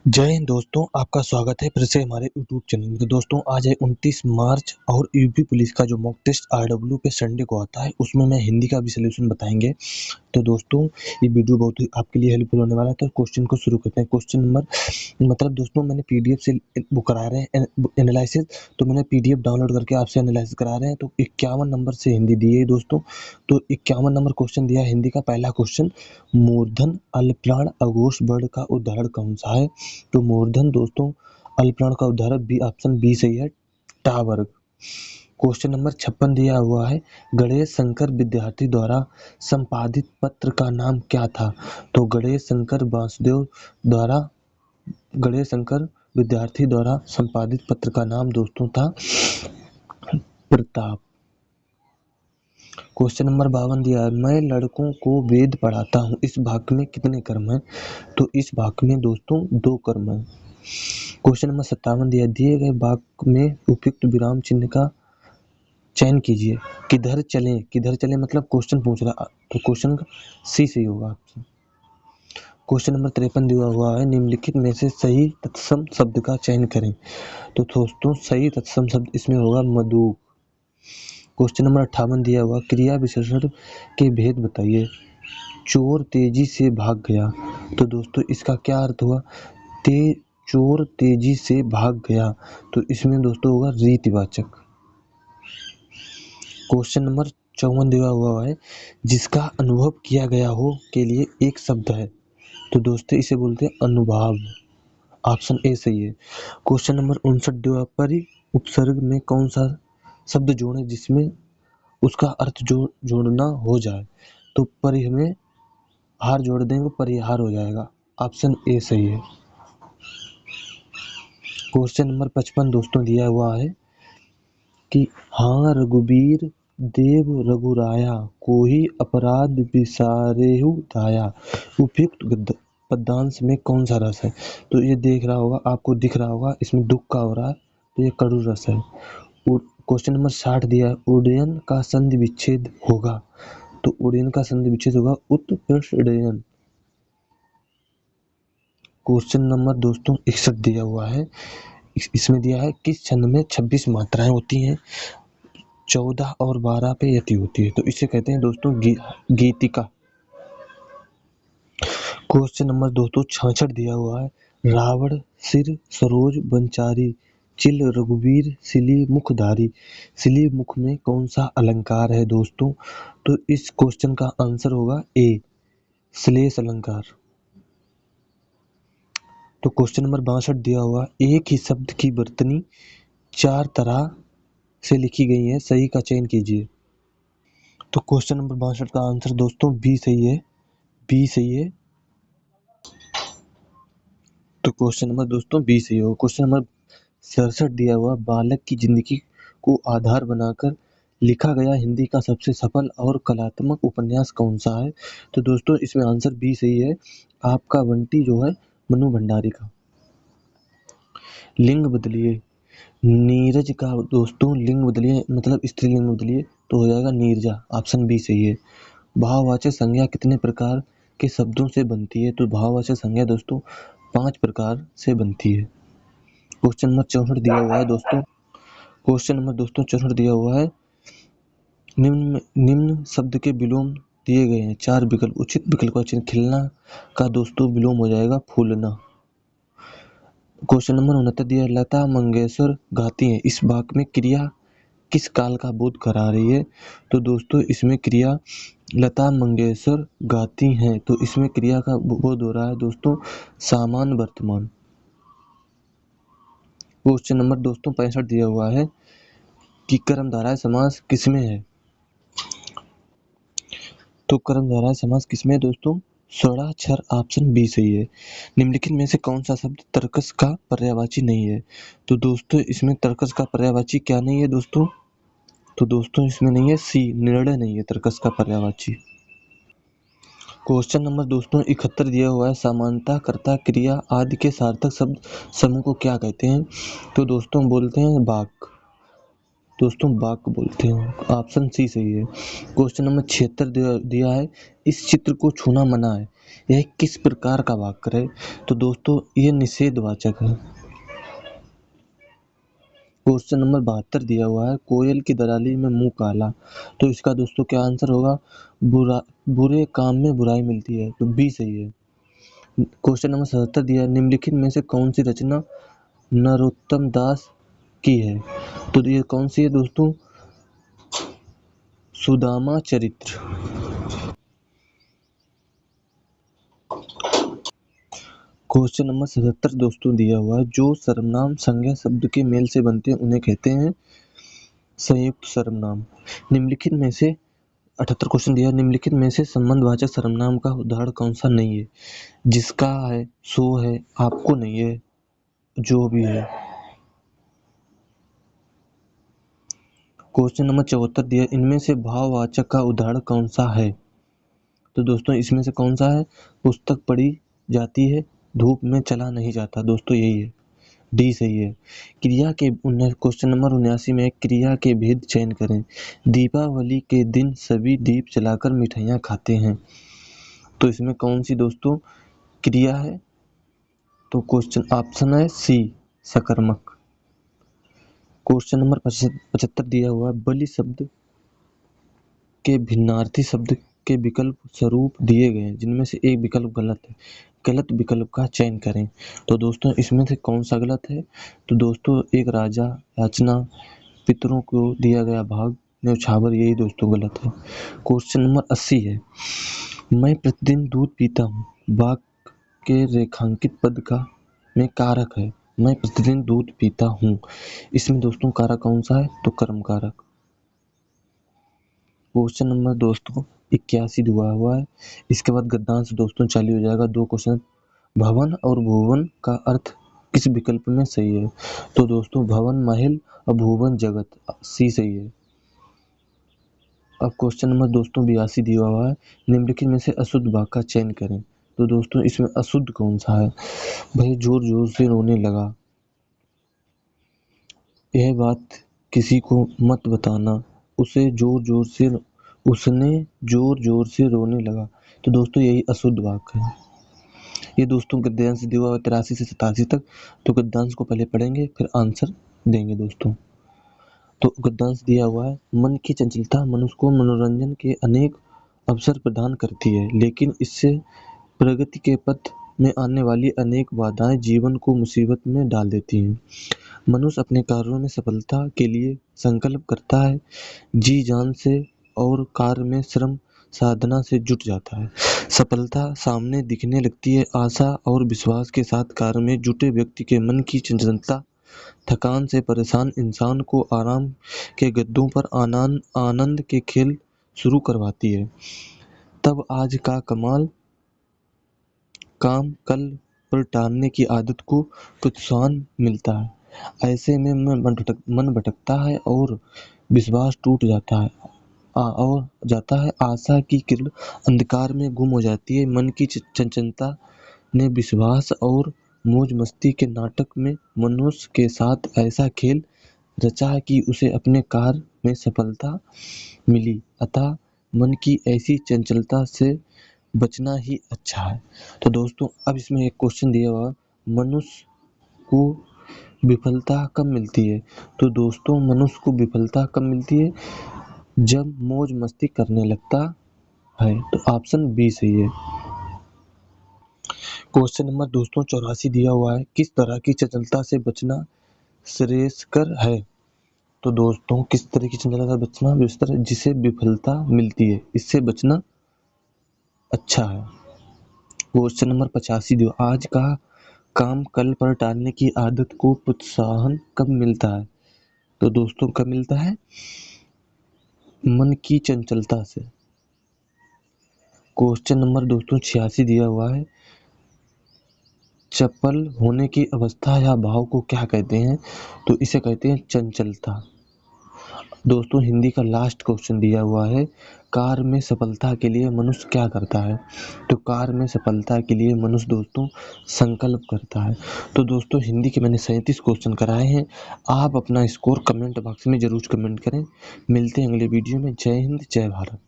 जय हिंद दोस्तों, आपका स्वागत है फिर से हमारे यूट्यूब चैनल में। तो दोस्तों आज है 29 मार्च और यूपी पुलिस का जो मॉक टेस्ट आरडब्ल्यू पे संडे को आता है उसमें मैं हिंदी का भी सलूशन बताएंगे। तो दोस्तों ये वीडियो बहुत ही आपके लिए हेल्पफुल होने वाला है। तो क्वेश्चन को शुरू करते हैं। क्वेश्चन नंबर मतलब दोस्तों मैंने पीडीएफ से वो करा रहे हैं एनालिसिस, तो मैंने पीडीएफ डाउनलोड करके आपसे एनालिसिस करा रहे हैं। तो 51 नंबर से हिंदी दी है दोस्तों। तो 51 नंबर क्वेश्चन दिया है हिंदी का। पहला क्वेश्चन, मूर्धन अल्पप्राण अघोष वर्ण का उदाहरण कौन सा है? तो मूर्धन दोस्तों अल्पप्राण का उदाहरण बी, ऑप्शन बी सही है, टा वर्ग। क्वेश्चन नंबर 56 दिया हुआ है, गणेश शंकर विद्यार्थी द्वारा संपादित पत्र का नाम क्या था? तो गणेश शंकर वासुदेव द्वारा गणेश शंकर विद्यार्थी द्वारा संपादित पत्र का नाम दोस्तों था प्रताप। क्वेश्चन नंबर 52 दिया है, मैं लड़कों को वेद पढ़ाता हूँ, इस वाक्य में कितने कर्म हैं? तो इस वाक्य में दोस्तों 2 कर्म हैं। क्वेश्चन नंबर 57 दिए गए वाक्य में उपयुक्त विराम चिन्ह का चयन कीजिए। किधर चलें मतलब क्वेश्चन पूछ रहा, तो क्वेश्चन सी सही होगा आपसे। क्वेश्चन नंबर 53 दिया हुआ है, निम्नलिखित में से सही तत्सम शब्द का चयन करें। तो दोस्तों सही तत्सम शब्द इसमें होगा मधु। क्वेश्चन नंबर 58 दिया हुआ, क्रिया विशेषण के भेद बताइए। चोर तेजी से भाग गया, तो दोस्तों इसका क्या अर्थ हुआ? चोर तेजी से भाग गया, तो इसमें दोस्तों होगा रीतिवाचक। क्वेश्चन नंबर 54 दिया हुआ है, जिसका अनुभव किया गया हो के लिए एक शब्द है, तो दोस्तों इसे बोलते हैं अनुभव, ऑप्शन ए सही है। क्वेश्चन नंबर 59 दिया, परि उपसर्ग में कौन सा शब्द जोड़ें जिसमें उसका अर्थ जोड़ना हो जाए? तो परि में हार जोड़ देंगे, परिहार हो जाएगा, ऑप्शन ए सही है। क्वेश्चन नंबर 55 दोस्तों दिया हुआ है कि हाँ रघुबीर देव रघुराया, कोई अपराध बिसारेहु दाया, उपयुक्त पदांश में कौन सा रस है? तो ये देख रहा होगा, आपको दिख रहा होगा, इसमें दुख का हो रहा है, तो ये कड़ू रस है। क्वेश्चन नंबर 60 दिया है, उड्डयन का संधि विच्छेद होगा, तो उड्डयन का संधि विच्छेद होगा उत्कृष्ट उड्डयन। क्वेश्चन नंबर दोस्तों 61 दिया हुआ है, इसमें दिया है किस छंद में 26 मात्राएं होती हैं, 14 और 12 पे यति होती है? तो इसे कहते हैं दोस्तों गीतिका। क्वेश्चन नंबर दोस्तों 66 दिया हुआ है, रावण सिर सरोज वनचारी, चिल रघुवीर सिली मुखधारी, सिली मुख में कौन सा अलंकार है दोस्तों? तो इस क्वेश्चन का आंसर होगा ए, श्लेष अलंकार। तो क्वेश्चन नंबर 62 दिया हुआ, एक ही शब्द की वर्तनी 4 तरह से लिखी गई है, सही का चयन कीजिए। तो क्वेश्चन नंबर 62 का आंसर दोस्तों बी सही है, बी सही है। तो क्वेश्चन नंबर दोस्तों बी सही होगा। क्वेश्चन नंबर 67 दिया हुआ, बालक की जिंदगी को आधार बनाकर लिखा गया हिंदी का सबसे सफल और कलात्मक उपन्यास कौन सा है? तो दोस्तों इसमें आंसर बी सही है, आपका बंटी जो है मनु भंडारी का। लिंग बदलिए, नीरज का दोस्तों लिंग बदलिए मतलब स्त्रीलिंग बदलिए, तो हो जाएगा नीरजा, ऑप्शन बी सही है। भाववाचक संज्ञा कितने प्रकार के शब्दों से बनती है? तो भाववाचक संज्ञा दोस्तों 5 प्रकार से बनती है। क्वेश्चन नंबर 64 दिया हुआ है दोस्तों, क्वेश्चन नंबर दोस्तों 64 दिया हुआ है, निम्न शब्द के विलोम दिए गए हैं, 4 विकल्प, उचित विकल्प का चयन। खिलना का दोस्तों विलोम हो जाएगा फूलना। क्वेश्चन नंबर 69 दिया है, लता मंगेशकर गाती हैं, इस वाक्य में क्रिया किस काल का बोध करा रही है? तो दोस्तों इसमें क्रिया लता मंगेशकर गाती हैं, तो इसमें क्रिया का बोध हो रहा है दोस्तों सामान्य वर्तमान। क्वेश्चन नंबर दोस्तों 65 दिया हुआ है कि कर्मधारय समास किसमें है? तो कर्मधारय समास किसमें है दोस्तों? स्वर्णाक्षर, ऑप्शन बी सही है। निम्नलिखित में से कौन सा शब्द तर्कस का पर्यायवाची नहीं है? तो दोस्तों इसमें तर्कस का पर्यायवाची क्या नहीं है दोस्तों? तो दोस्तों इसमें नहीं है सी, निर्णय नहीं है तर्कस का पर्यायवाची। क्वेश्चन नंबर दोस्तों 71 दिया हुआ है, समानता कर्ता क्रिया आदि के सार्थक शब्द समूह को क्या कहते हैं? तो दोस्तों बोलते हैं वाक, दोस्तों वाक बोलते हैं, ऑप्शन सी सही है। क्वेश्चन नंबर 76 दिया है, इस चित्र को छूना मना है, यह किस प्रकार का वाक्य है? तो दोस्तों ये निषेधवाचक है। क्वेश्चन नंबर 72 दिया हुआ है, कोयल की दराली में मुंह काला। तो इसका दोस्तों क्या आंसर होगा? बुरे काम में बुराई मिलती है, तो बी सही है। क्वेश्चन नंबर 77 दिया है, निम्नलिखित में से कौन सी रचना नरोत्तम दास की है? तो ये कौन सी है दोस्तों? सुदामा चरित्र। क्वेश्चन नंबर 77 दोस्तों दिया हुआ है, जो सर्वनाम संज्ञा शब्द के मेल से बनते हैं उन्हें कहते हैं संयुक्त सर्वनाम। निम्नलिखित में से 78 क्वेश्चन दिया है, निम्नलिखित में से संबंधवाचक सर्वनाम का उदाहरण कौन सा नहीं है? जिसका है, सो है, आपको नहीं है, जो भी है। क्वेश्चन नंबर 74 दिया, इनमें से भाववाचक का उदाहरण कौन सा है? तो दोस्तों इसमें से कौन सा है? पुस्तक पढ़ी जाती है, धूप में चला नहीं जाता। दोस्तों यही है, डी सही है। क्रिया के क्वेश्चन नंबर 79 में क्रिया के भेद चयन करें। दीपावली के दिन सभी दीप जलाकर मिठाइयाँ खाते हैं। तो इसमें कौन सी दोस्तों क्रिया है? तो क्वेश्चन ऑप्शन है सी, सकर्मक। क्वेश्चन नंबर 75 दिया हुआ है, बलि शब्द के भिन्नार्थी शब्द के विकल्प स्वरूप दिए गए हैं, जिनमें से एक विकल्प गलत है। गलत विकल्प का चयन करें। तो दोस्तों इसमें से कौन सा गलत है? तो दोस्तों एक राजा, याचना, पितरों को दिया गया भाग, न्यौछावर, यही दोस्तों गलत है। क्वेश्चन नंबर 80 है, मैं प्रतिदिन दूध पीता हूँ, वाक्य के रेखांकित पद का में कारक है। मैं प्रतिदिन दूध पीता हूँ, इसमें दोस्तों कारक कौन सा है? तो कर्म कारक। क्वेश्चन नंबर दोस्तों 81 दिया हुआ है, इसके बाद गद्यांश दोस्तों चालू हो जाएगा। 2 क्वेश्चन, भवन और भुवन का अर्थ किस विकल्प में सही है? तो दोस्तों भवन महल और भुवन जगत, सी सही है। अब क्वेश्चन नंबर दोस्तों 82 दिया हुआ है, निम्नलिखित में से अशुद्ध वाक्य का चयन करें। तो दोस्तों इसमें अशुद्ध कौन सा है? भाई जोर जोर से रोने लगा, यह बात किसी को मत बताना, उसने जोर जोर से रोने लगा। तो दोस्तों यही अशुद्ध वाक्य है। ये दोस्तों गद्यांश दिया हुआ 83 से 87 तक। तो गद्यांश को पहले पढ़ेंगे फिर आंसर देंगे दोस्तों। तो गद्यांश दिया हुआ है, मन की चंचलता मनुष्य को मनोरंजन के अनेक अवसर प्रदान करती है, लेकिन इससे प्रगति के पथ में आने वाली अनेक बाधाएं जीवन को मुसीबत में डाल देती हैं। मनुष्य अपने कार्यों में सफलता के लिए संकल्प करता है, जी जान से, और कार्य में श्रम साधना से जुट जाता है। सफलता सामने दिखने लगती है। आशा और विश्वास के साथ कार्य में जुटे व्यक्ति के मन की चंचलता थकान से परेशान इंसान को आराम के गद्दों पर आनंद के खेल शुरू करवाती है। तब आज का काम कल पर टालने की आदत को प्रोत्साहन मिलता है। ऐसे में मन भटकता है और विश्वास टूट जाता है आशा की किरण अंधकार में गुम हो जाती है। मन की चंचलता ने विश्वास और मौज मस्ती के नाटक में मनुष्य के साथ ऐसा खेल रचा कि उसे अपने कार्य में सफलता मिली। अतः मन की ऐसी चंचलता से बचना ही अच्छा है। तो दोस्तों अब इसमें एक क्वेश्चन दिया हुआ, मनुष्य को विफलता कब मिलती है? तो दोस्तों मनुष्य को विफलता कब मिलती है? जब मौज मस्ती करने लगता है। तो ऑप्शन बी सही है। क्वेश्चन नंबर दोस्तों 84 दिया हुआ है, किस तरह की चंचलता से बचना श्रेयस्कर है? तो दोस्तों किस तरह की चंचलता से बचना जिसे विफलता मिलती है, इससे बचना अच्छा है। क्वेश्चन नंबर 85 दिया, आज का काम कल पर टालने की आदत को प्रोत्साहन कब मिलता है? तो दोस्तों कब मिलता है? मन की चंचलता से। क्वेश्चन नंबर दोस्तों 86 दिया हुआ है, चपल होने की अवस्था या भाव को क्या कहते हैं? तो इसे कहते हैं चंचलता। दोस्तों हिंदी का लास्ट क्वेश्चन दिया हुआ है, कार्य में सफलता के लिए मनुष्य क्या करता है? तो कार्य में सफलता के लिए मनुष्य दोस्तों संकल्प करता है। तो दोस्तों हिंदी के मैंने 37 क्वेश्चन कराए हैं। आप अपना स्कोर कमेंट बॉक्स में जरूर कमेंट करें। मिलते हैं अगले वीडियो में। जय हिंद, जय भारत।